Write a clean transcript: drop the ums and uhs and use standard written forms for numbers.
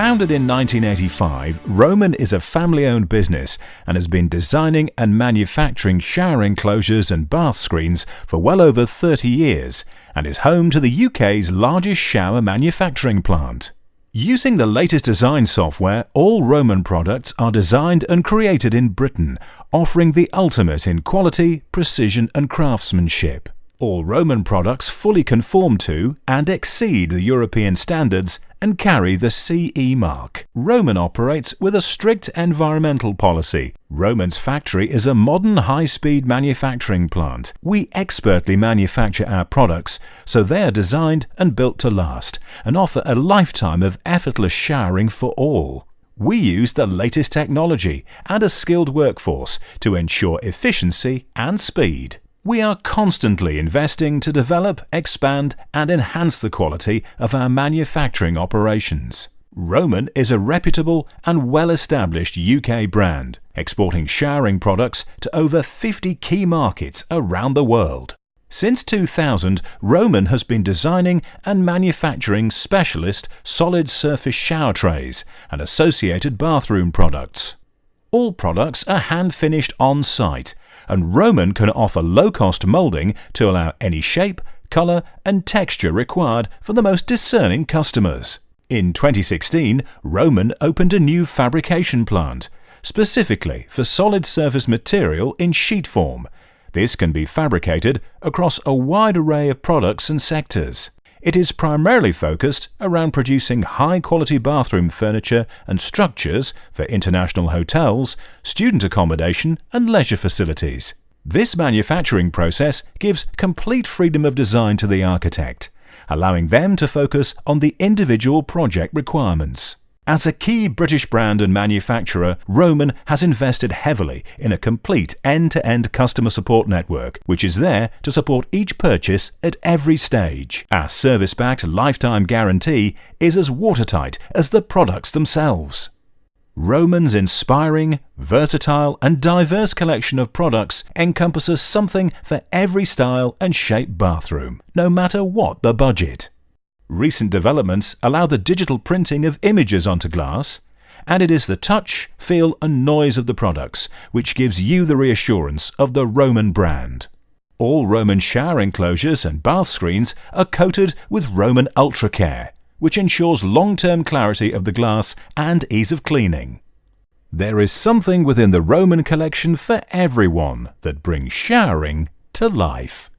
Founded in 1985, Roman is a family-owned business and has been designing and manufacturing shower enclosures and bath screens for well over 30 years and is home to the UK's largest shower manufacturing plant. Using the latest design software, all Roman products are designed and created in Britain, offering the ultimate in quality, precision and craftsmanship. All Roman products fully conform to and exceed the European standards and carry the CE mark. Roman operates with a strict environmental policy. Roman's factory is a modern high-speed manufacturing plant. We expertly manufacture our products so they are designed and built to last and offer a lifetime of effortless showering for all. We use the latest technology and a skilled workforce to ensure efficiency and speed. We are constantly investing to develop, expand and enhance the quality of our manufacturing operations. Roman is a reputable and well-established UK brand, exporting showering products to over 50 key markets around the world. Since 2000, Roman has been designing and manufacturing specialist solid surface shower trays and associated bathroom products. All products are hand-finished on-site, and Roman can offer low-cost moulding to allow any shape, colour and texture required for the most discerning customers. In 2016, Roman opened a new fabrication plant, specifically for solid surface material in sheet form. This can be fabricated across a wide array of products and sectors. It is primarily focused around producing high-quality bathroom furniture and structures for international hotels, student accommodation and leisure facilities. This manufacturing process gives complete freedom of design to the architect, allowing them to focus on the individual project requirements. As a key British brand and manufacturer, Roman has invested heavily in a complete end-to-end customer support network, which is there to support each purchase at every stage. Our service-backed lifetime guarantee is as watertight as the products themselves. Roman's inspiring, versatile and diverse collection of products encompasses something for every style and shape bathroom, no matter what the budget. Recent developments allow the digital printing of images onto glass, and it is the touch, feel and noise of the products which gives you the reassurance of the Roman brand. All Roman shower enclosures and bath screens are coated with Roman Ultra Care, which ensures long-term clarity of the glass and ease of cleaning. There is something within the Roman collection for everyone that brings showering to life.